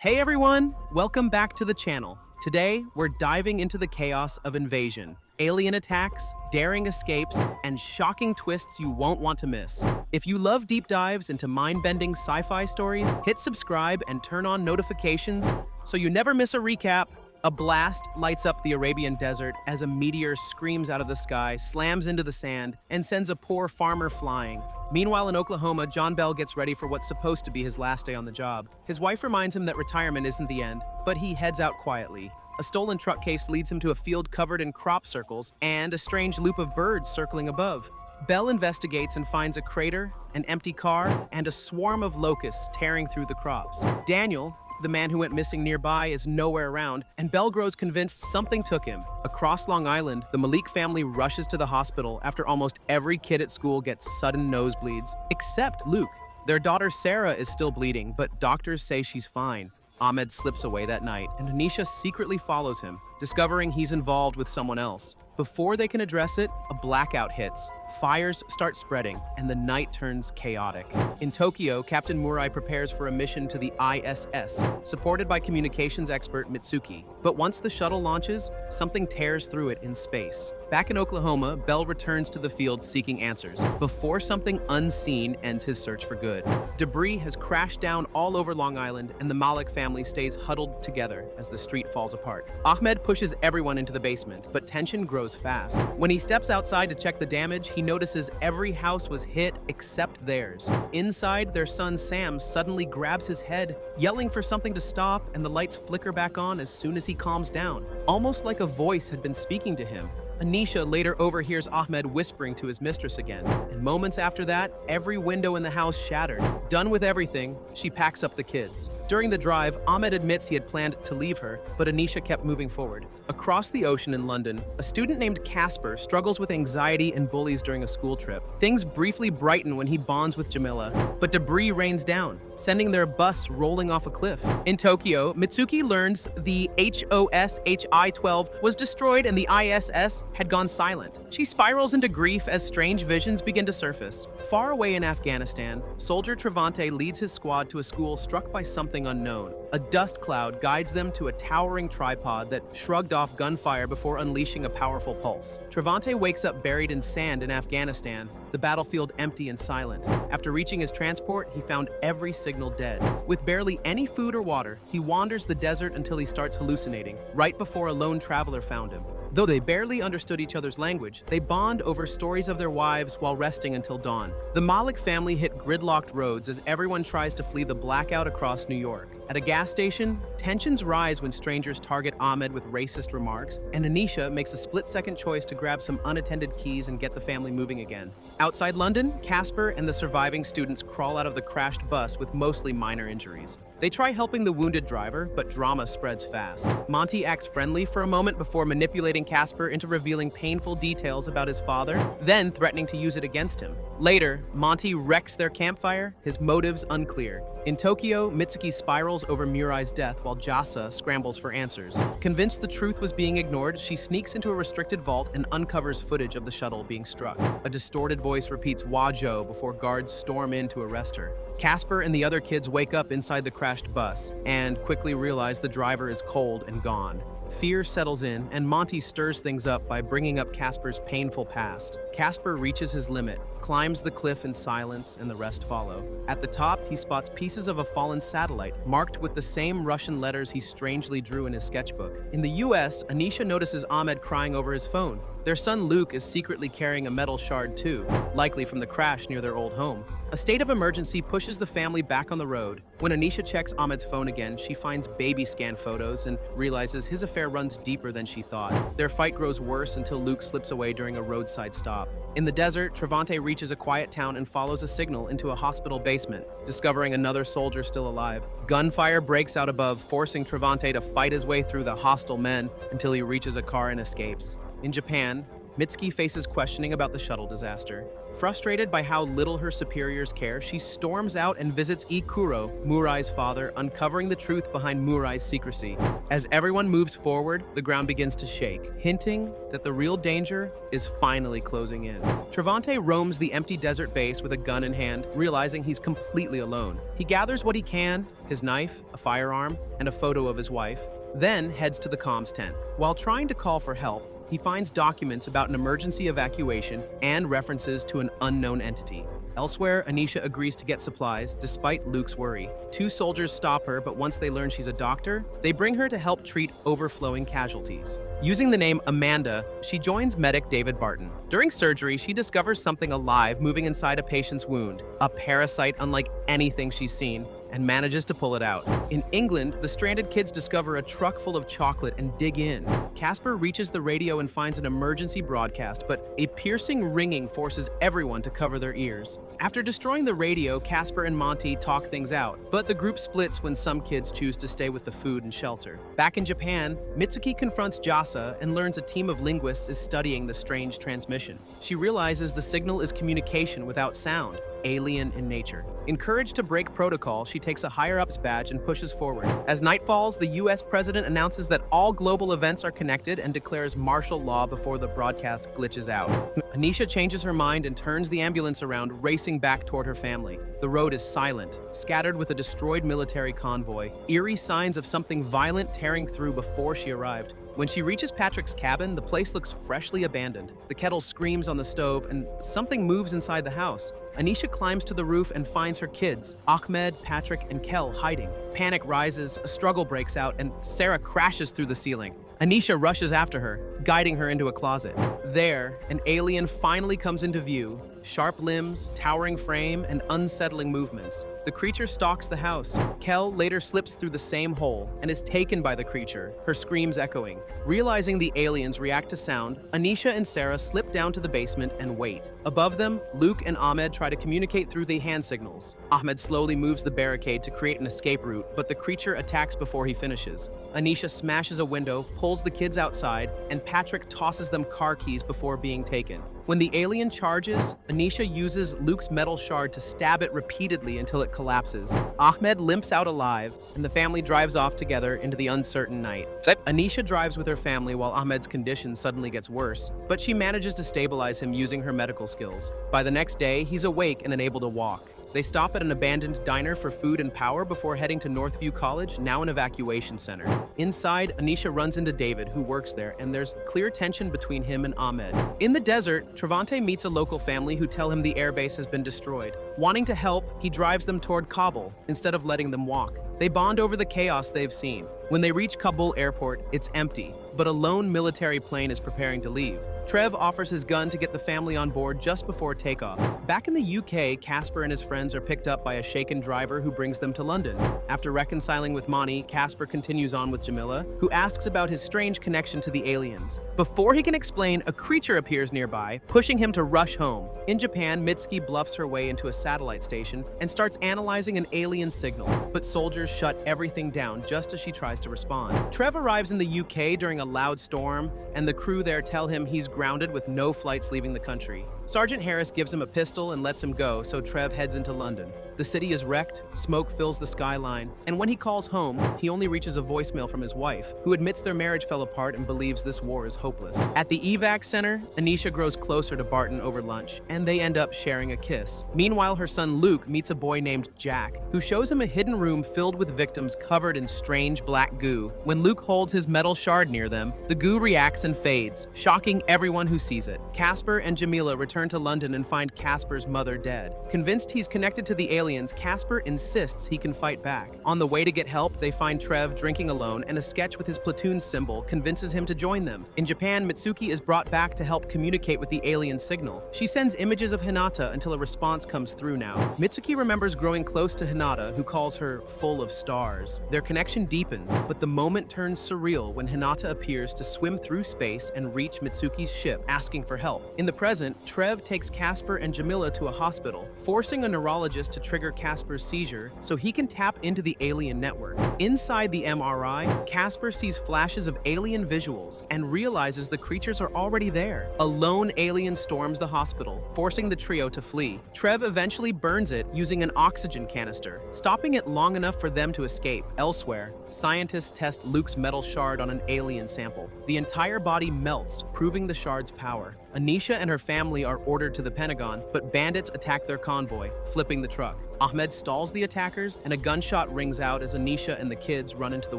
Hey everyone, welcome back to the channel. Today, we're diving into the chaos of invasion, alien attacks, daring escapes, and shocking twists you won't want to miss. If you love deep dives into mind-bending sci-fi stories, hit subscribe and turn on notifications so you never miss a recap. A blast lights up the Arabian desert as a meteor screams out of the sky, slams into the sand, and sends a poor farmer flying. Meanwhile, in Oklahoma, John Bell gets ready for what's supposed to be his last day on the job. His wife reminds him that retirement isn't the end, but he heads out quietly. A stolen truck case leads him to a field covered in crop circles and a strange loop of birds circling above. Bell investigates and finds a crater, an empty car, and a swarm of locusts tearing through the crops. Daniel, the man who went missing nearby, is nowhere around, and Bell grows convinced something took him. Across Long Island, the Malik family rushes to the hospital after almost every kid at school gets sudden nosebleeds, except Luke. Their daughter Sarah is still bleeding, but doctors say she's fine. Ahmed slips away that night, and Aneesha secretly follows him, discovering he's involved with someone else. Before they can address it, a blackout hits. Fires start spreading, and the night turns chaotic. In Tokyo, Captain Murai prepares for a mission to the ISS, supported by communications expert Mitsuki. But once the shuttle launches, something tears through it in space. Back in Oklahoma, Bell returns to the field seeking answers, before something unseen ends his search for good. Debris has crashed down all over Long Island, and the Malik family stays huddled together as the street falls apart. Ahmed pushes everyone into the basement, but tension grows fast. When he steps outside to check the damage, he notices every house was hit except theirs. Inside, their son Sam suddenly grabs his head, yelling for something to stop, and the lights flicker back on as soon as he calms down, almost like a voice had been speaking to him. Aneesha later overhears Ahmed whispering to his mistress again, and moments after that, every window in the house shattered. Done with everything, she packs up the kids. During the drive, Ahmed admits he had planned to leave her, but Aneesha kept moving forward. Across the ocean in London, a student named Casper struggles with anxiety and bullies during a school trip. Things briefly brighten when he bonds with Jamila, but debris rains down, sending their bus rolling off a cliff. In Tokyo, Mitsuki learns the HOS HI-12 was destroyed and the ISS had gone silent. She spirals into grief as strange visions begin to surface. Far away in Afghanistan, soldier Trevante leads his squad to a school struck by something unknown. A dust cloud guides them to a towering tripod that shrugged off gunfire before unleashing a powerful pulse. Trevante wakes up buried in sand in Afghanistan, the battlefield empty and silent. After reaching his transport, he found every signal dead. With barely any food or water, he wanders the desert until he starts hallucinating, right before a lone traveler found him. Though they barely understood each other's language, they bond over stories of their wives while resting until dawn. The Malik family hit gridlocked roads as everyone tries to flee the blackout across New York. At a gas station, tensions rise when strangers target Ahmed with racist remarks, and Aneesha makes a split-second choice to grab some unattended keys and get the family moving again. Outside London, Casper and the surviving students crawl out of the crashed bus with mostly minor injuries. They try helping the wounded driver, but drama spreads fast. Monty acts friendly for a moment before manipulating Casper into revealing painful details about his father, then threatening to use it against him. Later, Monty wrecks their campfire, his motives unclear. In Tokyo, Mitsuki spirals over Murai's death while Jasa scrambles for answers. Convinced the truth was being ignored, she sneaks into a restricted vault and uncovers footage of the shuttle being struck. A distorted voice repeats Wajo before guards storm in to arrest her. Casper and the other kids wake up inside the crashed bus and quickly realize the driver is cold and gone. Fear settles in, and Monty stirs things up by bringing up Casper's painful past. Casper reaches his limit, climbs the cliff in silence, and the rest follow. At the top, he spots pieces of a fallen satellite, marked with the same Russian letters he strangely drew in his sketchbook. In the US, Aneesha notices Ahmed crying over his phone. Their son Luke is secretly carrying a metal shard too, likely from the crash near their old home. A state of emergency pushes the family back on the road. When Aneesha checks Ahmed's phone again, she finds baby scan photos and realizes his affair runs deeper than she thought. Their fight grows worse until Luke slips away during a roadside stop. In the desert, Trevante reaches a quiet town and follows a signal into a hospital basement, discovering another soldier still alive. Gunfire breaks out above, forcing Trevante to fight his way through the hostile men until he reaches a car and escapes. In Japan, Mitsuki faces questioning about the shuttle disaster. Frustrated by how little her superiors care, she storms out and visits Ikuro, Murai's father, uncovering the truth behind Murai's secrecy. As everyone moves forward, the ground begins to shake, hinting that the real danger is finally closing in. Trevante roams the empty desert base with a gun in hand, realizing he's completely alone. He gathers what he can, his knife, a firearm, and a photo of his wife, then heads to the comms tent. While trying to call for help, he finds documents about an emergency evacuation and references to an unknown entity. Elsewhere, Aneesha agrees to get supplies, despite Luke's worry. Two soldiers stop her, but once they learn she's a doctor, they bring her to help treat overflowing casualties. Using the name Amanda, she joins medic David Barton. During surgery, she discovers something alive moving inside a patient's wound, a parasite unlike anything she's seen, and manages to pull it out. In England, the stranded kids discover a truck full of chocolate and dig in. Casper reaches the radio and finds an emergency broadcast, but a piercing ringing forces everyone to cover their ears. After destroying the radio, Casper and Monty talk things out, but the group splits when some kids choose to stay with the food and shelter. Back in Japan, Mitsuki confronts Jasa and learns a team of linguists is studying the strange transmission. She realizes the signal is communication without sound, alien in nature. Encouraged to break protocol, she takes a higher-ups badge and pushes forward. As night falls, the US president announces that all global events are connected and declares martial law before the broadcast glitches out. Aneesha changes her mind and turns the ambulance around, racing back toward her family. The road is silent, scattered with a destroyed military convoy, eerie signs of something violent tearing through before she arrived. When she reaches Patrick's cabin, the place looks freshly abandoned. The kettle screams on the stove, and something moves inside the house. Aneesha climbs to the roof and finds her kids, Ahmed, Patrick, and Kel, hiding. Panic rises, a struggle breaks out, and Sarah crashes through the ceiling. Aneesha rushes after her, guiding her into a closet. There, an alien finally comes into view, sharp limbs, towering frame, and unsettling movements. The creature stalks the house. Kel later slips through the same hole and is taken by the creature, her screams echoing. Realizing the aliens react to sound, Aneesha and Sarah slip down to the basement and wait. Above them, Luke and Ahmed try to communicate through the hand signals. Ahmed slowly moves the barricade to create an escape route, but the creature attacks before he finishes. Aneesha smashes a window, pulls the kids outside, and Patrick tosses them car keys before being taken. When the alien charges, Aneesha uses Luke's metal shard to stab it repeatedly until it collapses. Ahmed limps out alive, and the family drives off together into the uncertain night. Aneesha drives with her family while Ahmed's condition suddenly gets worse, but she manages to stabilize him using her medical skills. By the next day, he's awake and unable to walk. They stop at an abandoned diner for food and power before heading to Northview College, now an evacuation center. Inside, Aneesha runs into David, who works there, and there's clear tension between him and Ahmed. In the desert, Trevante meets a local family who tell him the airbase has been destroyed. Wanting to help, he drives them toward Kabul instead of letting them walk. They bond over the chaos they've seen. When they reach Kabul airport, it's empty, but a lone military plane is preparing to leave. Trev offers his gun to get the family on board just before takeoff. Back in the UK, Casper and his friends are picked up by a shaken driver who brings them to London. After reconciling with Monty, Casper continues on with Jamila, who asks about his strange connection to the aliens. Before he can explain, a creature appears nearby, pushing him to rush home. In Japan, Mitsuki bluffs her way into a satellite station and starts analyzing an alien signal, but soldiers shut everything down just as she tries to respond. Trev arrives in the UK during a loud storm, and the crew there tell him he's grounded with no flights leaving the country. Sergeant Harris gives him a pistol and lets him go, so Trev heads into London. The city is wrecked, smoke fills the skyline, and when he calls home, he only reaches a voicemail from his wife, who admits their marriage fell apart and believes this war is hopeless. At the evac center, Aneesha grows closer to Barton over lunch, and they end up sharing a kiss. Meanwhile, her son Luke meets a boy named Jack, who shows him a hidden room filled with victims covered in strange black goo. When Luke holds his metal shard near them, the goo reacts and fades, shocking everyone who sees it. Casper and Jamila return to London and find Casper's mother dead. Convinced he's connected to the aliens, Casper insists he can fight back. On the way to get help, they find Trev drinking alone, and a sketch with his platoon symbol convinces him to join them. In Japan, Mitsuki is brought back to help communicate with the alien signal. She sends images of Hinata until a response comes through now. Mitsuki remembers growing close to Hinata, who calls her full of stars. Their connection deepens, but the moment turns surreal when Hinata appears to swim through space and reach Mitsuki's ship, asking for help. In the present, Trev Trev takes Casper and Jamila to a hospital, forcing a neurologist to trigger Casper's seizure so he can tap into the alien network. Inside the MRI, Casper sees flashes of alien visuals and realizes the creatures are already there. A lone alien storms the hospital, forcing the trio to flee. Trev eventually burns it using an oxygen canister, stopping it long enough for them to escape. Elsewhere, scientists test Luke's metal shard on an alien sample. The entire body melts, proving the shard's power. Aneesha and her family are ordered to the Pentagon, but bandits attack their convoy, flipping the truck. Ahmed stalls the attackers, and a gunshot rings out as Aneesha and the kids run into the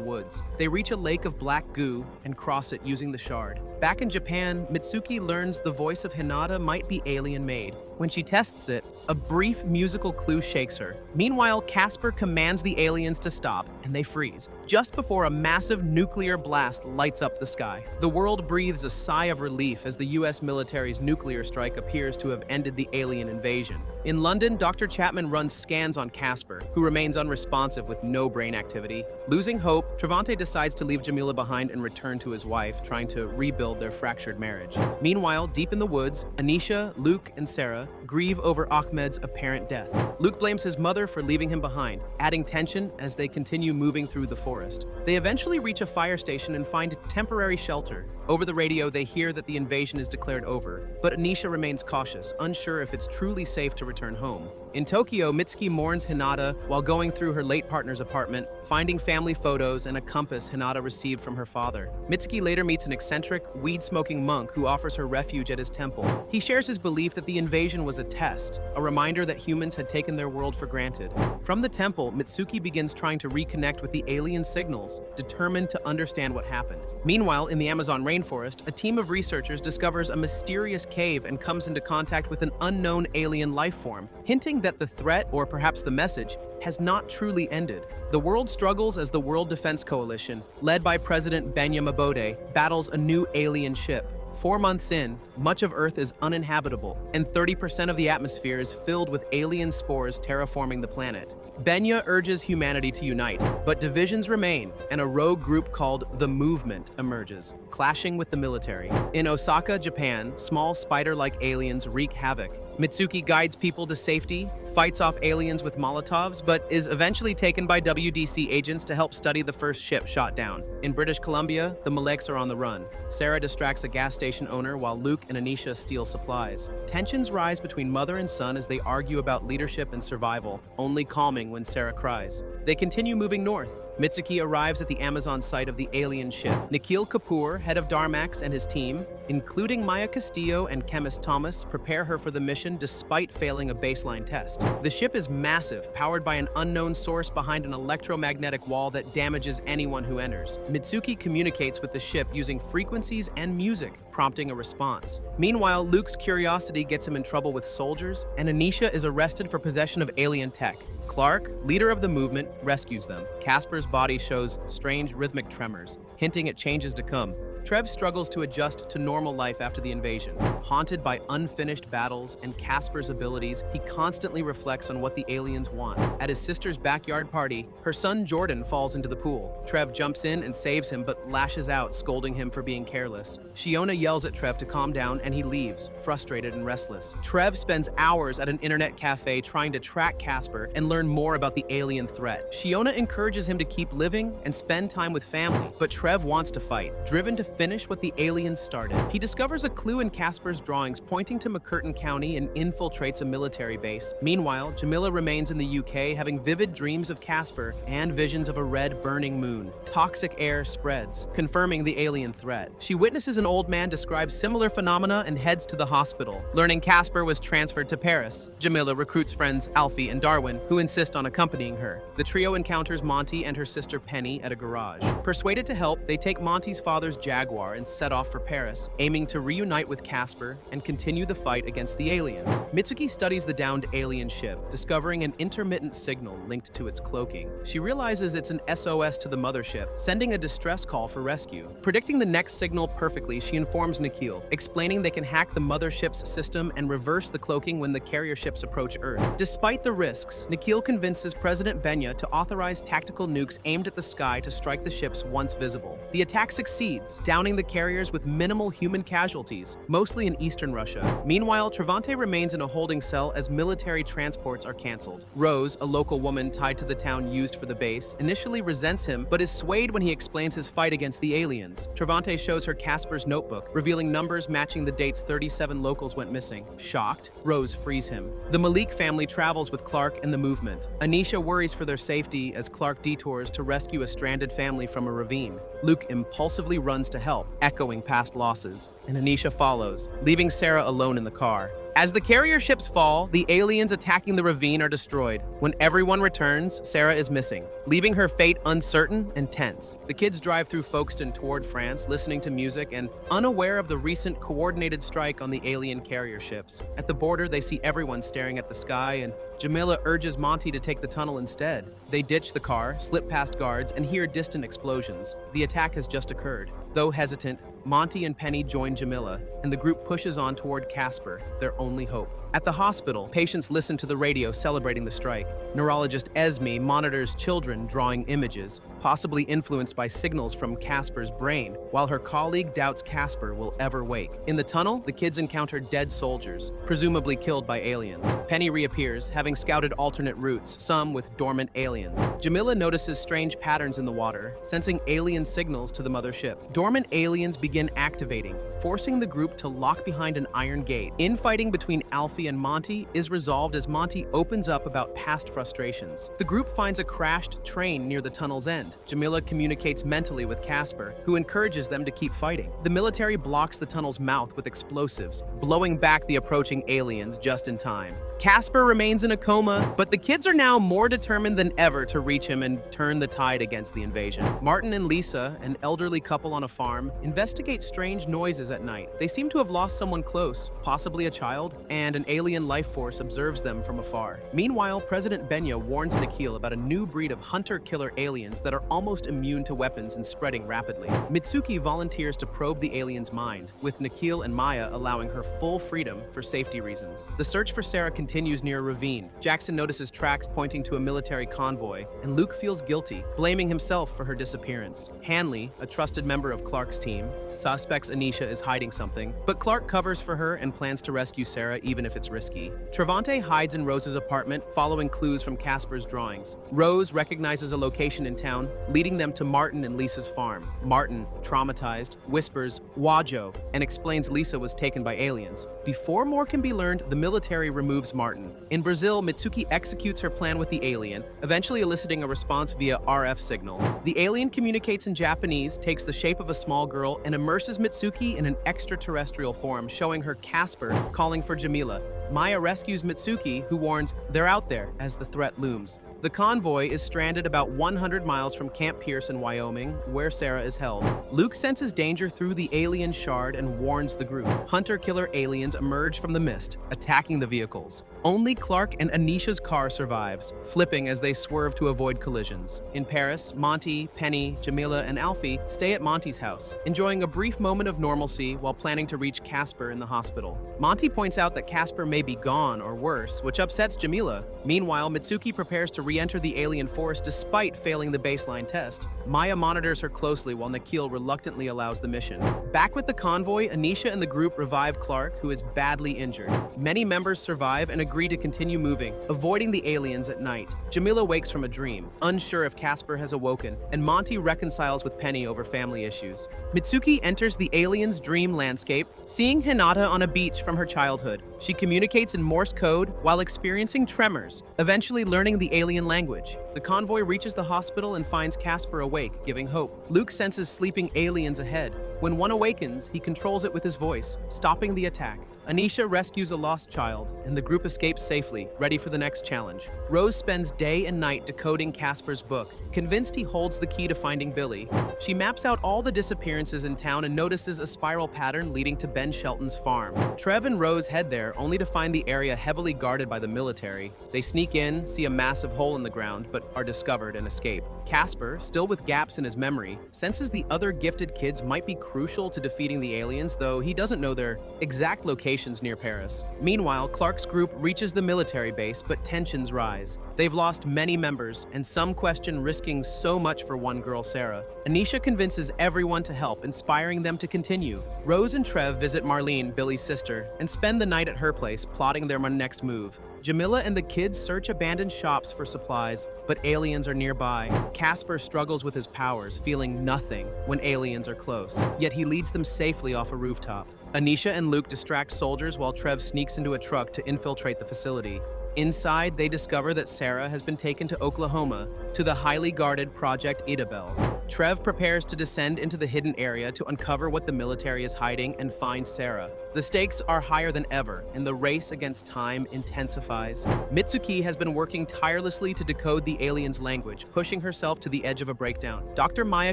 woods. They reach a lake of black goo and cross it using the shard. Back in Japan, Mitsuki learns the voice of Hinata might be alien-made. When she tests it, a brief musical clue shakes her. Meanwhile, Casper commands the aliens to stop, and they freeze, just before a massive nuclear blast lights up the sky. The world breathes a sigh of relief as the US military's nuclear strike appears to have ended the alien invasion. In London, Dr. Chapman runs scans on Casper, who remains unresponsive with no brain activity. Losing hope, Trevante decides to leave Jamila behind and return to his wife, trying to rebuild their fractured marriage. Meanwhile, deep in the woods, Aneesha, Luke, and Sarah grieve over Ahmed's apparent death. Luke blames his mother for leaving him behind, adding tension as they continue moving through the forest. They eventually reach a fire station and find temporary shelter. Over the radio, they hear that the invasion is declared over, but Aneesha remains cautious, unsure if it's truly safe to return home. In Tokyo, Mitsuki mourns Hinata while going through her late partner's apartment, finding family photos and a compass Hinata received from her father. Mitsuki later meets an eccentric, weed-smoking monk who offers her refuge at his temple. He shares his belief that the invasion was a test, a reminder that humans had taken their world for granted. From the temple, Mitsuki begins trying to reconnect with the alien signals, determined to understand what happened. Meanwhile, in the Amazon rainforest, a team of researchers discovers a mysterious cave and comes into contact with an unknown alien life form, hinting that the threat, or perhaps the message, has not truly ended. The world struggles as the World Defense Coalition, led by President Benya Mabode, battles a new alien ship. 4 months in, much of Earth is uninhabitable, and 30% of the atmosphere is filled with alien spores terraforming the planet. Benya urges humanity to unite, but divisions remain, and a rogue group called the Movement emerges, clashing with the military. In Osaka, Japan, small spider-like aliens wreak havoc. Mitsuki guides people to safety, fights off aliens with Molotovs, but is eventually taken by WDC agents to help study the first ship shot down. In British Columbia, the Maleks are on the run. Sarah distracts a gas station owner while Luke and Aneesha steal supplies. Tensions rise between mother and son as they argue about leadership and survival, only calming when Sarah cries. They continue moving north. Mitsuki arrives at the Amazon site of the alien ship. Nikhil Kapoor, head of Dharmax, and his team, including Maya Castillo and chemist Thomas, prepare her for the mission despite failing a baseline test. The ship is massive, powered by an unknown source behind an electromagnetic wall that damages anyone who enters. Mitsuki communicates with the ship using frequencies and music, prompting a response. Meanwhile, Luke's curiosity gets him in trouble with soldiers, and Aneesha is arrested for possession of alien tech. Clark, leader of the movement, rescues them. Casper's body shows strange rhythmic tremors, hinting at changes to come. Trev struggles to adjust to normal life after the invasion. Haunted by unfinished battles and Casper's abilities, he constantly reflects on what the aliens want. At his sister's backyard party, her son Jordan falls into the pool. Trev jumps in and saves him, but lashes out, scolding him for being careless. Shiona yells at Trev to calm down, and he leaves, frustrated and restless. Trev spends hours at an internet cafe trying to track Casper and learn more about the alien threat. Shiona encourages him to keep living and spend time with family, but Trev wants to fight, driven to finish what the aliens started. He discovers a clue in Casper's drawings pointing to McCurtain County and infiltrates a military base. Meanwhile, Jamila remains in the UK, having vivid dreams of Casper and visions of a red burning moon. Toxic air spreads, confirming the alien threat. She witnesses an old man describe similar phenomena and heads to the hospital. Learning Casper was transferred to Paris, Jamila recruits friends Alfie and Darwin, who insist on accompanying her. The trio encounters Monty and her sister Penny at a garage. Persuaded to help, they take Monty's father's Jaguar and set off for Paris, aiming to reunite with Casper and continue the fight against the aliens. Mitsuki studies the downed alien ship, discovering an intermittent signal linked to its cloaking. She realizes it's an SOS to the mothership, sending a distress call for rescue. Predicting the next signal perfectly, she informs Nikhil, explaining they can hack the mothership's system and reverse the cloaking when the carrier ships approach Earth. Despite the risks, Nikhil convinces President Benya to authorize tactical nukes aimed at the sky to strike the ships once visible. The attack succeeds, downing the carriers with minimal human casualties, mostly in eastern Russia. Meanwhile, Trevante remains in a holding cell as military transports are canceled. Rose, a local woman tied to the town used for the base, initially resents him, but is swayed when he explains his fight against the aliens. Trevante shows her Casper's notebook, revealing numbers matching the dates 37 locals went missing. Shocked, Rose frees him. The Malik family travels with Clark and the movement. Aneesha worries for their safety as Clark detours to rescue a stranded family from a ravine. Luke impulsively runs to help, echoing past losses, and Aneesha follows, leaving Sarah alone in the car. As the carrier ships fall, the aliens attacking the ravine are destroyed. When everyone returns, Sarah is missing, leaving her fate uncertain and tense. The kids drive through Folkestone toward France, listening to music and unaware of the recent coordinated strike on the alien carrier ships. At the border, they see everyone staring at the sky, and Jamila urges Monty to take the tunnel instead. They ditch the car, slip past guards, and hear distant explosions. The attack has just occurred. Though hesitant, Monty and Penny join Jamila, and the group pushes on toward Casper, their only hope. At the hospital, patients listen to the radio celebrating the strike. Neurologist Esme monitors children drawing images, possibly influenced by signals from Casper's brain, while her colleague doubts Casper will ever wake. In the tunnel, the kids encounter dead soldiers, presumably killed by aliens. Penny reappears, having scouted alternate routes, some with dormant aliens. Jamila notices strange patterns in the water, sensing alien signals to the mothership. Dormant aliens begin activating, forcing the group to lock behind an iron gate. Infighting between Alfie and Monty is resolved as Monty opens up about past frustrations. The group finds a crashed train near the tunnel's end. Jamila communicates mentally with Casper, who encourages them to keep fighting. The military blocks the tunnel's mouth with explosives, blowing back the approaching aliens just in time. Casper remains in a coma, but the kids are now more determined than ever to reach him and turn the tide against the invasion. Martin and Lisa, an elderly couple on a farm, investigate strange noises at night. They seem to have lost someone close, possibly a child, and an alien life force observes them from afar. Meanwhile, President Benya warns Nikhil about a new breed of hunter-killer aliens that are almost immune to weapons and spreading rapidly. Mitsuki volunteers to probe the alien's mind, with Nikhil and Maya allowing her full freedom for safety reasons. The search for Sarah continues near a ravine. Jackson notices tracks pointing to a military convoy, and Luke feels guilty, blaming himself for her disappearance. Hanley, a trusted member of Clark's team, suspects Aneesha is hiding something, but Clark covers for her and plans to rescue Sarah even if it's risky. Trevante hides in Rose's apartment, following clues from Casper's drawings. Rose recognizes a location in town, leading them to Martin and Lisa's farm. Martin, traumatized, whispers "Wajo" and explains Lisa was taken by aliens. Before more can be learned, the military removes Martin. In Brazil, Mitsuki executes her plan with the alien, eventually eliciting a response via RF signal. The alien communicates in Japanese, takes the shape of a small girl, and immerses Mitsuki in an extraterrestrial form, showing her Casper calling for Jamila. Maya rescues Mitsuki, who warns, "They're out there," as the threat looms. The convoy is stranded about 100 miles from Camp Pierce in Wyoming, where Sarah is held. Luke senses danger through the alien shard and warns the group. Hunter-killer aliens emerge from the mist, attacking the vehicles. Only Clark and Aneesha's car survives, flipping as they swerve to avoid collisions. In Paris, Monty, Penny, Jamila, and Alfie stay at Monty's house, enjoying a brief moment of normalcy while planning to reach Casper in the hospital. Monty points out that Casper may be gone or worse, which upsets Jamila. Meanwhile, Mitsuki prepares to re-enter the alien force despite failing the baseline test. Maya monitors her closely while Nikhil reluctantly allows the mission. Back with the convoy, Aneesha and the group revive Clark, who is badly injured. Many members survive and agree to continue moving, avoiding the aliens at night. Jamila wakes from a dream, unsure if Casper has awoken, and Monty reconciles with Penny over family issues. Mitsuki enters the alien's dream landscape, seeing Hinata on a beach from her childhood. She communicates in Morse code while experiencing tremors, eventually learning the alien language. The convoy reaches the hospital and finds Casper awake, giving hope. Luke senses sleeping aliens ahead. When one awakens, he controls it with his voice, stopping the attack. Aneesha rescues a lost child, and the group escapes safely, ready for the next challenge. Rose spends day and night decoding Casper's book, convinced he holds the key to finding Billy. She maps out all the disappearances in town and notices a spiral pattern leading to Ben Shelton's farm. Trev and Rose head there, only to find the area heavily guarded by the military. They sneak in, see a massive hole in the ground, but but are discovered and escape. Casper, still with gaps in his memory, senses the other gifted kids might be crucial to defeating the aliens, though he doesn't know their exact locations near Paris. Meanwhile, Clark's group reaches the military base, but tensions rise. They've lost many members, and some question risking so much for one girl, Sarah. Aneesha convinces everyone to help, inspiring them to continue. Rose and Trev visit Marlene, Billy's sister, and spend the night at her place, plotting their next move. Jamila and the kids search abandoned shops for supplies, but aliens are nearby. Casper struggles with his powers, feeling nothing when aliens are close, yet he leads them safely off a rooftop. Aneesha and Luke distract soldiers while Trev sneaks into a truck to infiltrate the facility. Inside, they discover that Sarah has been taken to Oklahoma, to the highly guarded Project Idabel. Trev prepares to descend into the hidden area to uncover what the military is hiding and find Sarah. The stakes are higher than ever, and the race against time intensifies. Mitsuki has been working tirelessly to decode the aliens' language, pushing herself to the edge of a breakdown. Dr. Maya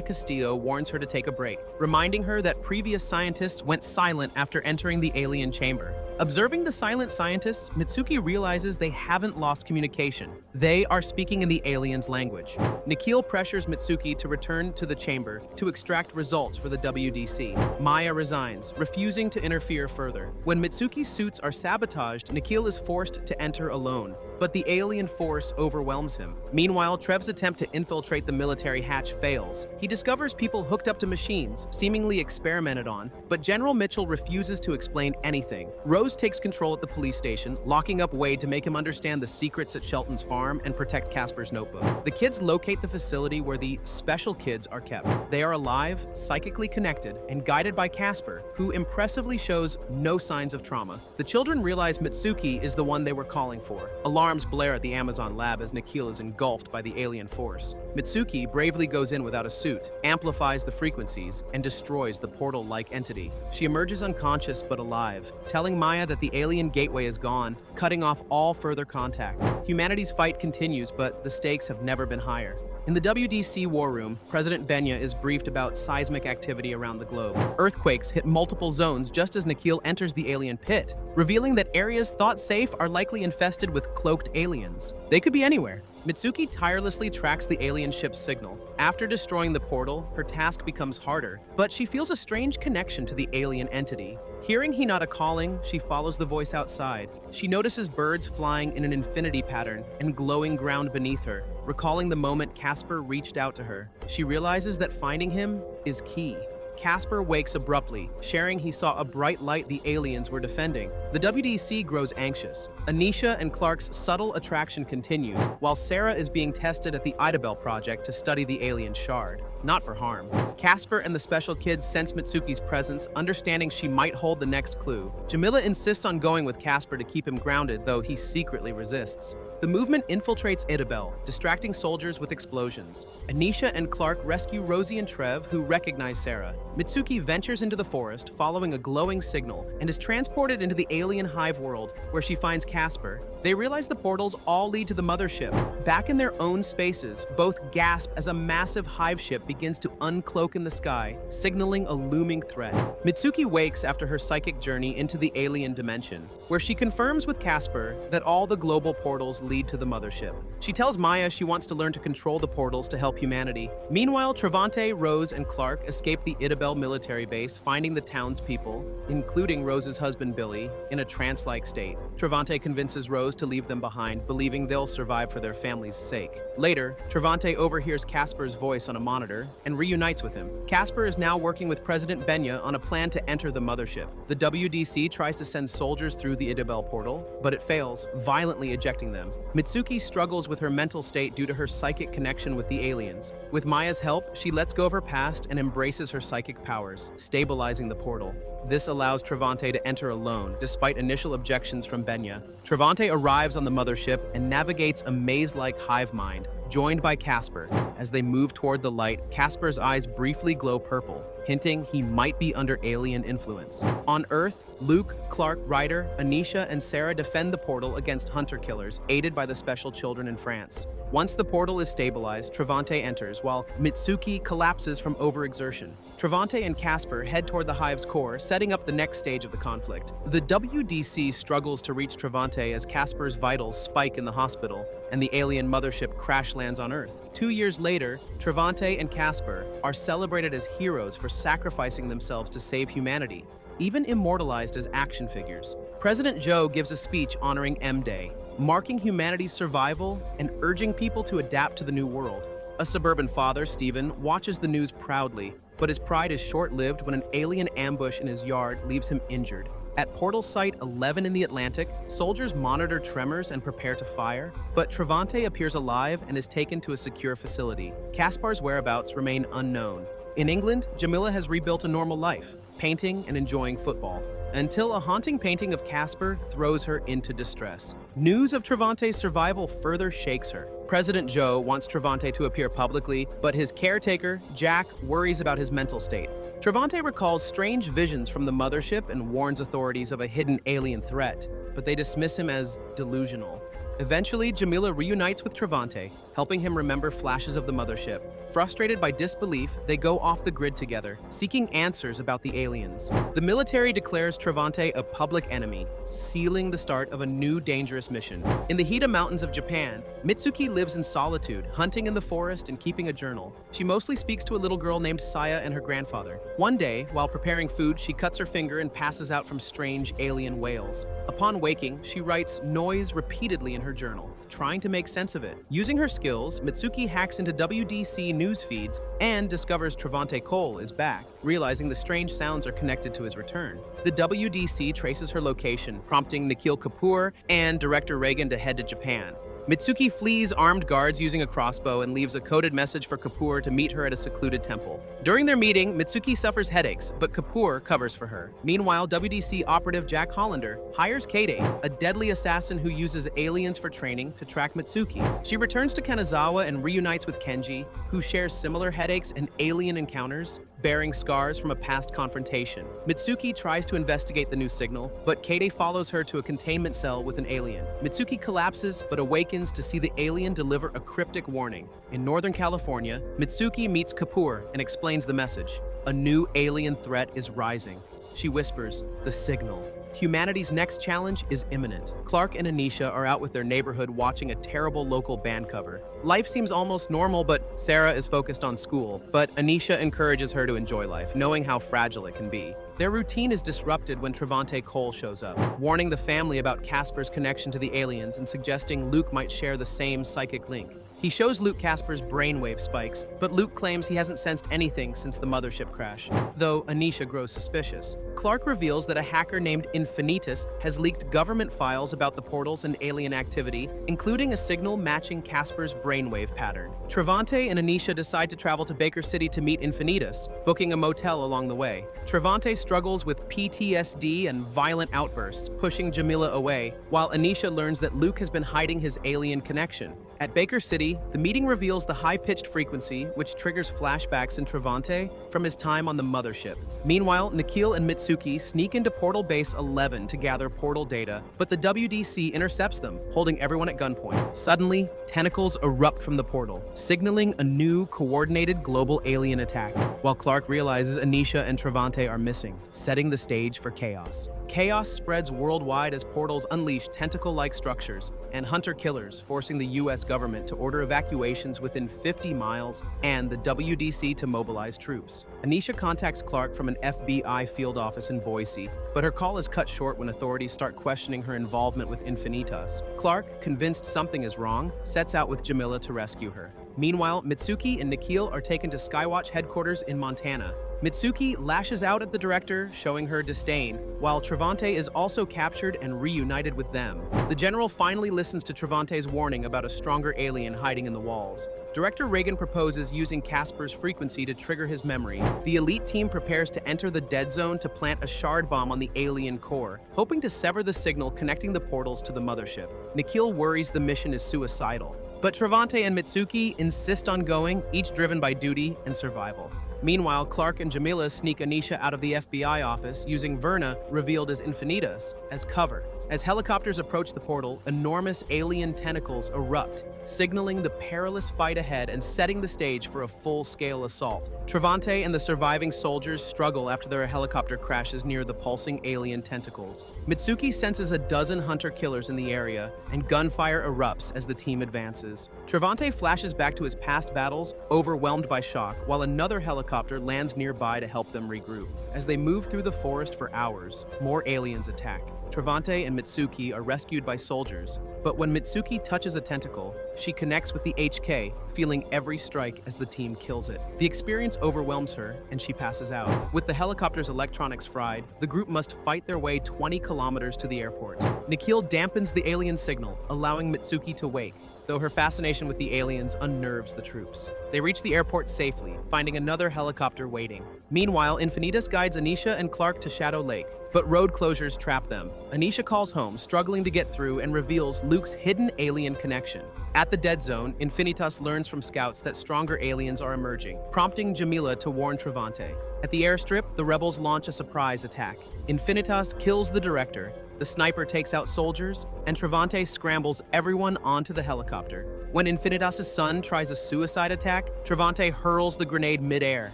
Castillo warns her to take a break, reminding her that previous scientists went silent after entering the alien chamber. Observing the silent scientists, Mitsuki realizes they haven't lost communication. They are speaking in the aliens' language. Nikhil pressures Mitsuki to return to the chamber to extract results for the WDC. Maya resigns, refusing to interfere further. When Mitsuki's suits are sabotaged, Nikhil is forced to enter alone, but the alien force overwhelms him. Meanwhile, Trev's attempt to infiltrate the military hatch fails. He discovers people hooked up to machines, seemingly experimented on, but General Mitchell refuses to explain anything. Rose takes control at the police station, locking up Wade to make him understand the secrets at Shelton's farm and protect Casper's notebook. The kids locate the facility where the special kids are kept. They are alive, psychically connected, and guided by Casper, who impressively shows no signs of trauma. The children realize Mitsuki is the one they were calling for. Alarms blare at the Amazon lab as Nikhil is engulfed by the alien force. Mitsuki bravely goes in without a suit, amplifies the frequencies, and destroys the portal-like entity. She emerges unconscious but alive, telling Maya that the alien gateway is gone, cutting off all further contact. Humanity's fight continues, but the stakes have never been higher. In the WDC war room, President Benya is briefed about seismic activity around the globe. Earthquakes hit multiple zones just as Nikhil enters the alien pit, revealing that areas thought safe are likely infested with cloaked aliens. They could be anywhere. Mitsuki tirelessly tracks the alien ship's signal. After destroying the portal, her task becomes harder, but she feels a strange connection to the alien entity. Hearing Hinata calling, she follows the voice outside. She notices birds flying in an infinity pattern and glowing ground beneath her. Recalling the moment Casper reached out to her, she realizes that finding him is key. Casper wakes abruptly, sharing he saw a bright light the aliens were defending. The WDC grows anxious. Aneesha and Clark's subtle attraction continues, while Sarah is being tested at the Idabel project to study the alien shard, not for harm. Casper and the special kids sense Mitsuki's presence, understanding she might hold the next clue. Jamila insists on going with Casper to keep him grounded, though he secretly resists. The movement infiltrates Idabel, distracting soldiers with explosions. Aneesha and Clark rescue Rosie and Trev, who recognize Sarah. Mitsuki ventures into the forest, following a glowing signal, and is transported into the alien hive world, where she finds Casper. They realize the portals all lead to the mothership. Back in their own spaces, both gasp as a massive hive ship begins to uncloak in the sky, signaling a looming threat. Mitsuki wakes after her psychic journey into the alien dimension, where she confirms with Casper that all the global portals lead to the mothership. She tells Maya she wants to learn to control the portals to help humanity. Meanwhile, Trevante, Rose, and Clark escape the Idabel military base, finding the townspeople, including Rose's husband Billy, in a trance-like state. Trevante convinces Rose to leave them behind, believing they'll survive for their family's sake. Later, Trevante overhears Casper's voice on a monitor and reunites with him. Casper is now working with President Benya on a plan to enter the mothership. The WDC tries to send soldiers through the Idabel portal, but it fails, violently ejecting them. Mitsuki struggles with her mental state due to her psychic connection with the aliens. With Maya's help, she lets go of her past and embraces her psychic powers, stabilizing the portal. This allows Trevante to enter alone, despite initial objections from Benya. Trevante arrives on the mothership and navigates a maze-like hive mind, joined by Casper. As they move toward the light, Casper's eyes briefly glow purple, hinting he might be under alien influence. On Earth, Luke, Clark, Ryder, Aneesha, and Sarah defend the portal against hunter-killers, aided by the special children in France. Once the portal is stabilized, Trevante enters, while Mitsuki collapses from overexertion. Trevante and Casper head toward the hive's core, setting up the next stage of the conflict. The WDC struggles to reach Trevante as Casper's vitals spike in the hospital, and the alien mothership crash lands on Earth. 2 years later, Trevante and Casper are celebrated as heroes for sacrificing themselves to save humanity, even immortalized as action figures. President Joe gives a speech honoring M-Day, marking humanity's survival and urging people to adapt to the new world. A suburban father, Stephen, watches the news proudly, but his pride is short-lived when an alien ambush in his yard leaves him injured. At portal site 11 in the Atlantic, soldiers monitor tremors and prepare to fire, but Trevante appears alive and is taken to a secure facility. Caspar's whereabouts remain unknown. In England, Jamila has rebuilt a normal life, painting and enjoying football, until a haunting painting of Casper throws her into distress. News of Trevante's survival further shakes her. President Joe wants Trevante to appear publicly, but his caretaker, Jack, worries about his mental state. Trevante recalls strange visions from the mothership and warns authorities of a hidden alien threat, but they dismiss him as delusional. Eventually, Jamila reunites with Trevante, helping him remember flashes of the mothership. Frustrated by disbelief, they go off the grid together, seeking answers about the aliens. The military declares Trevante a public enemy, sealing the start of a new dangerous mission. In the Hida Mountains of Japan, Mitsuki lives in solitude, hunting in the forest and keeping a journal. She mostly speaks to a little girl named Saya and her grandfather. One day, while preparing food, she cuts her finger and passes out from strange alien wails. Upon waking, she writes noise repeatedly in her journal, trying to make sense of it. Using her skills, Mitsuki hacks into WDC news feeds and discovers Trevante Cole is back, realizing the strange sounds are connected to his return. The WDC traces her location, prompting Nikhil Kapoor and Director Reagan to head to Japan. Mitsuki flees armed guards using a crossbow and leaves a coded message for Kapoor to meet her at a secluded temple. During their meeting, Mitsuki suffers headaches, but Kapoor covers for her. Meanwhile, WDC operative Jack Hollander hires Kade, a deadly assassin who uses aliens for training, to track Mitsuki. She returns to Kanazawa and reunites with Kenji, who shares similar headaches and alien encounters, bearing scars from a past confrontation. Mitsuki tries to investigate the new signal, but Kade follows her to a containment cell with an alien. Mitsuki collapses, but awakens to see the alien deliver a cryptic warning. In Northern California, Mitsuki meets Kapoor and explains the message. A new alien threat is rising. She whispers, "The signal." Humanity's next challenge is imminent. Clark and Aneesha are out with their neighborhood watching a terrible local band cover. Life seems almost normal, but Sarah is focused on school. But Aneesha encourages her to enjoy life, knowing how fragile it can be. Their routine is disrupted when Trevante Cole shows up, warning the family about Casper's connection to the aliens and suggesting Luke might share the same psychic link. He shows Luke Casper's brainwave spikes, but Luke claims he hasn't sensed anything since the mothership crash, though Aneesha grows suspicious. Clark reveals that a hacker named Infinitus has leaked government files about the portals and alien activity, including a signal matching Casper's brainwave pattern. Trevante and Aneesha decide to travel to Baker City to meet Infinitus, booking a motel along the way. Trevante struggles with PTSD and violent outbursts, pushing Jamila away, while Aneesha learns that Luke has been hiding his alien connection. At Baker City, the meeting reveals the high-pitched frequency, which triggers flashbacks in Trevante from his time on the mothership. Meanwhile, Nikhil and Mitsuki sneak into Portal Base 11 to gather portal data, but the WDC intercepts them, holding everyone at gunpoint. Suddenly, tentacles erupt from the portal, signaling a new, coordinated global alien attack, while Clark realizes Aneesha and Trevante are missing, setting the stage for chaos. Chaos spreads worldwide as portals unleash tentacle-like structures and hunter-killers, forcing the U.S. government to order evacuations within 50 miles and the WDC to mobilize troops. Aneesha contacts Clark from an FBI field office in Boise, but her call is cut short when authorities start questioning her involvement with Infinitas. Clark, convinced something is wrong, sets out with Jamila to rescue her. Meanwhile, Mitsuki and Nikhil are taken to Skywatch headquarters in Montana. Mitsuki lashes out at the director, showing her disdain, while Trevante is also captured and reunited with them. The general finally listens to Trevante's warning about a stronger alien hiding in the walls. Director Reagan proposes using Casper's frequency to trigger his memory. The elite team prepares to enter the dead zone to plant a shard bomb on the alien core, hoping to sever the signal connecting the portals to the mothership. Nikhil worries the mission is suicidal, but Trevante and Mitsuki insist on going, each driven by duty and survival. Meanwhile, Clark and Jamila sneak Aneesha out of the FBI office using Verna, revealed as Infinitas, as cover. As helicopters approach the portal, enormous alien tentacles erupt, signaling the perilous fight ahead and setting the stage for a full-scale assault. Trevante and the surviving soldiers struggle after their helicopter crashes near the pulsing alien tentacles. Mitsuki senses a dozen hunter-killers in the area, and gunfire erupts as the team advances. Trevante flashes back to his past battles, overwhelmed by shock, while another helicopter lands nearby to help them regroup. As they move through the forest for hours, more aliens attack. Trevante and Mitsuki are rescued by soldiers, but when Mitsuki touches a tentacle, she connects with the HK, feeling every strike as the team kills it. The experience overwhelms her, and she passes out. With the helicopter's electronics fried, the group must fight their way 20 kilometers to the airport. Nikhil dampens the alien signal, allowing Mitsuki to wake, though her fascination with the aliens unnerves the troops. They reach the airport safely, finding another helicopter waiting. Meanwhile, Infinitas guides Aneesha and Clark to Shadow Lake, but road closures trap them. Aneesha calls home, struggling to get through, and reveals Luke's hidden alien connection. At the dead zone, Infinitas learns from scouts that stronger aliens are emerging, prompting Jamila to warn Trevante. At the airstrip, the rebels launch a surprise attack. Infinitas kills the director, the sniper takes out soldiers, and Trevante scrambles everyone onto the helicopter. When Infinitas' son tries a suicide attack, Trevante hurls the grenade mid-air,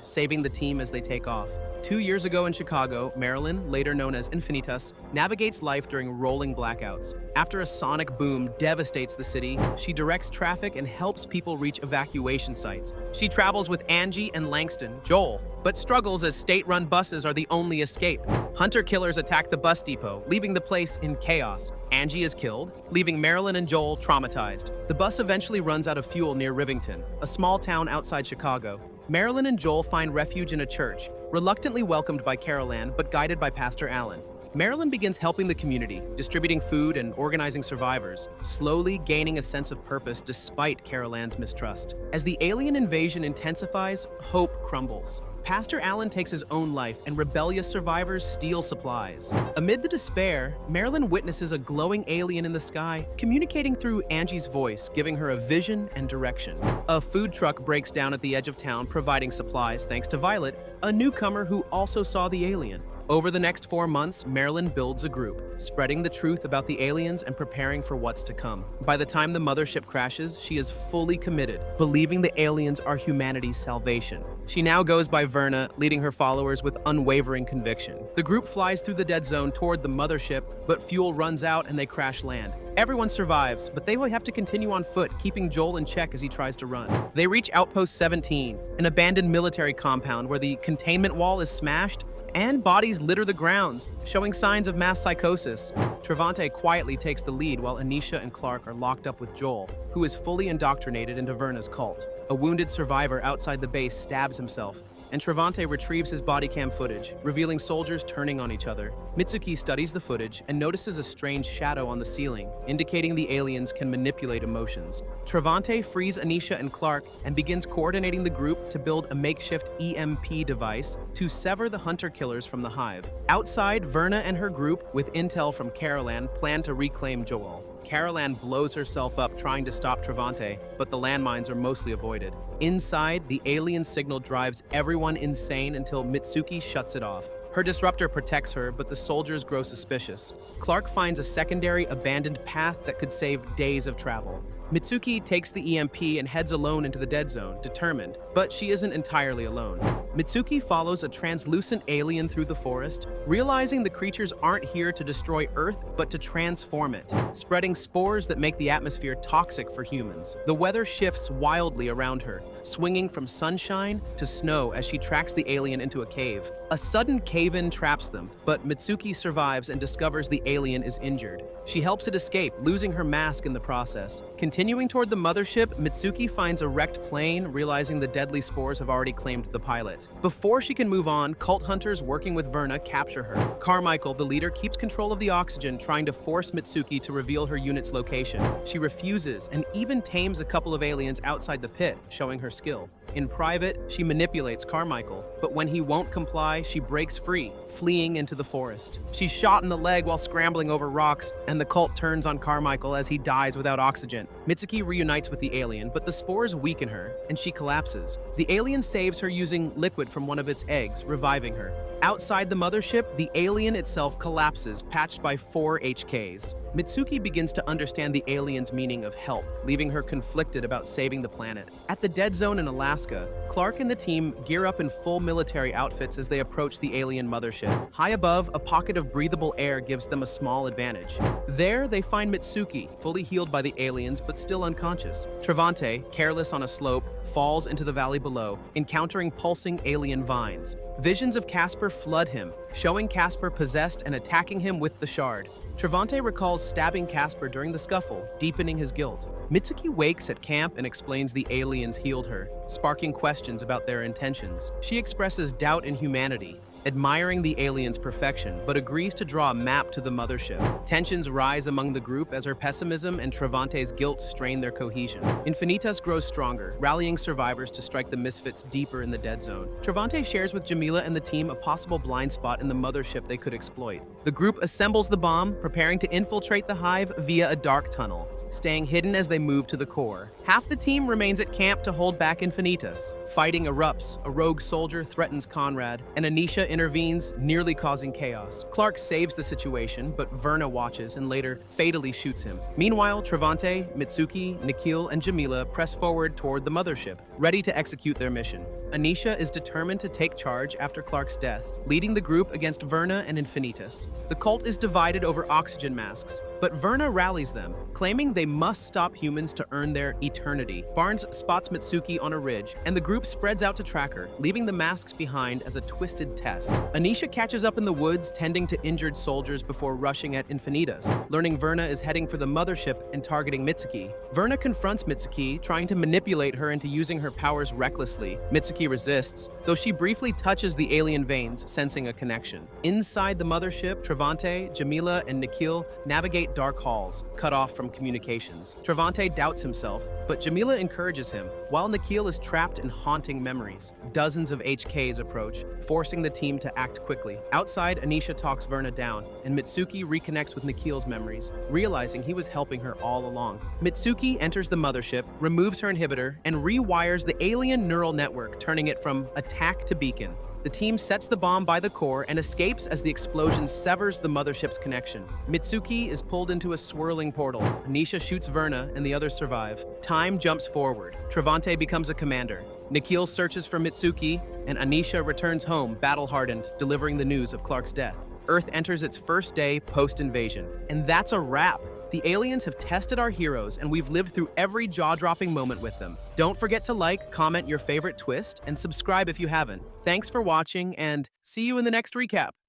saving the team as they take off. 2 years ago in Chicago, Marilyn, later known as Infinitas, navigates life during rolling blackouts. After a sonic boom devastates the city, she directs traffic and helps people reach evacuation sites. She travels with Angie and Langston, Joel, but struggles as state-run buses are the only escape. Hunter-killers attack the bus depot, leaving the place in chaos. Angie is killed, leaving Marilyn and Joel traumatized. The bus eventually runs out of fuel near Rivington, a small town outside Chicago. Marilyn and Joel find refuge in a church, reluctantly welcomed by Carol Ann, but guided by Pastor Allen. Marilyn begins helping the community, distributing food and organizing survivors, slowly gaining a sense of purpose despite Carol Ann's mistrust. As the alien invasion intensifies, hope crumbles. Pastor Allen takes his own life, and rebellious survivors steal supplies. Amid the despair, Marilyn witnesses a glowing alien in the sky, communicating through Angie's voice, giving her a vision and direction. A food truck breaks down at the edge of town, providing supplies thanks to Violet, a newcomer who also saw the alien. Over the next 4 months, Marilyn builds a group, spreading the truth about the aliens and preparing for what's to come. By the time the mothership crashes, she is fully committed, believing the aliens are humanity's salvation. She now goes by Verna, leading her followers with unwavering conviction. The group flies through the dead zone toward the mothership, but fuel runs out and they crash land. Everyone survives, but they will have to continue on foot, keeping Joel in check as he tries to run. They reach Outpost 17, an abandoned military compound where the containment wall is smashed and bodies litter the grounds, showing signs of mass psychosis. Trevante quietly takes the lead while Aneesha and Clark are locked up with Joel, who is fully indoctrinated into Verna's cult. A wounded survivor outside the base stabs himself, and Trevante retrieves his body cam footage, revealing soldiers turning on each other. Mitsuki studies the footage and notices a strange shadow on the ceiling, indicating the aliens can manipulate emotions. Trevante frees Aneesha and Clark and begins coordinating the group to build a makeshift EMP device to sever the hunter-killers from the hive. Outside, Verna and her group, with intel from Carol Ann, plan to reclaim Joel. Carol Ann blows herself up trying to stop Trevante, but the landmines are mostly avoided. Inside, the alien signal drives everyone insane until Mitsuki shuts it off. Her disruptor protects her, but the soldiers grow suspicious. Clark finds a secondary abandoned path that could save days of travel. Mitsuki takes the EMP and heads alone into the dead zone, determined, but she isn't entirely alone. Mitsuki follows a translucent alien through the forest, realizing the creatures aren't here to destroy Earth, but to transform it, spreading spores that make the atmosphere toxic for humans. The weather shifts wildly around her, swinging from sunshine to snow as she tracks the alien into a cave. A sudden cave-in traps them, but Mitsuki survives and discovers the alien is injured. She helps it escape, losing her mask in the process. Continuing toward the mothership, Mitsuki finds a wrecked plane, realizing the deadly spores have already claimed the pilot. Before she can move on, cult hunters working with Verna capture her. Carmichael, the leader, keeps control of the oxygen, trying to force Mitsuki to reveal her unit's location. She refuses and even tames a couple of aliens outside the pit, showing her skill. In private, she manipulates Carmichael, but when he won't comply, she breaks free, fleeing into the forest. She's shot in the leg while scrambling over rocks, and the cult turns on Carmichael as he dies without oxygen. Mitsuki reunites with the alien, but the spores weaken her, and she collapses. The alien saves her using liquid from one of its eggs, reviving her. Outside the mothership, the alien itself collapses, patched by 4 HKs. Mitsuki begins to understand the alien's meaning of help, leaving her conflicted about saving the planet. At the dead zone in Alaska, Clark and the team gear up in full military outfits as they approach the alien mothership. High above, a pocket of breathable air gives them a small advantage. There, they find Mitsuki, fully healed by the aliens but still unconscious. Trevante, careless on a slope, falls into the valley below, encountering pulsing alien vines. Visions of Casper flood him, showing Casper possessed and attacking him with the shard. Trevante recalls stabbing Casper during the scuffle, deepening his guilt. Mitsuki wakes at camp and explains the aliens healed her, sparking questions about their intentions. She expresses doubt in humanity, admiring the aliens' perfection, but agrees to draw a map to the mothership. Tensions rise among the group as her pessimism and Trevante's guilt strain their cohesion. Infinitas grows stronger, rallying survivors to strike the misfits deeper in the dead zone. Trevante shares with Jamila and the team a possible blind spot in the mothership they could exploit. The group assembles the bomb, preparing to infiltrate the hive via a dark tunnel, staying hidden as they move to the core. Half the team remains at camp to hold back Infinitas. Fighting erupts, a rogue soldier threatens Conrad, and Aneesha intervenes, nearly causing chaos. Clark saves the situation, but Verna watches and later fatally shoots him. Meanwhile, Trevante, Mitsuki, Nikhil, and Jamila press forward toward the mothership, ready to execute their mission. Aneesha is determined to take charge after Clark's death, leading the group against Verna and Infinitas. The cult is divided over oxygen masks, but Verna rallies them, claiming they must stop humans to earn their eternity. Barnes spots Mitsuki on a ridge, and the group spreads out to track her, leaving the masks behind as a twisted test. Aneesha catches up in the woods, tending to injured soldiers before rushing at Infinitas. Learning Verna is heading for the mothership and targeting Mitsuki, Verna confronts Mitsuki, trying to manipulate her into using her powers recklessly. Mitsuki resists, though she briefly touches the alien veins, sensing a connection. Inside the mothership, Trevante, Jamila, and Nikhil navigate dark halls, cut off from communications. Trevante doubts himself, but Jamila encourages him, while Nikhil is trapped in haunting memories. Dozens of HKs approach, forcing the team to act quickly. Outside, Aneesha talks Verna down, and Mitsuki reconnects with Nikhil's memories, realizing he was helping her all along. Mitsuki enters the mothership, removes her inhibitor, and rewires the alien neural network, turning it from attack to beacon. The team sets the bomb by the core and escapes as the explosion severs the mothership's connection. Mitsuki is pulled into a swirling portal. Aneesha shoots Verna, and the others survive. Time jumps forward. Trevante becomes a commander. Nikhil searches for Mitsuki, and Aneesha returns home, battle-hardened, delivering the news of Clark's death. Earth enters its first day post-invasion. And that's a wrap! The aliens have tested our heroes, and we've lived through every jaw-dropping moment with them. Don't forget to like, comment your favorite twist, and subscribe if you haven't. Thanks for watching, and see you in the next recap.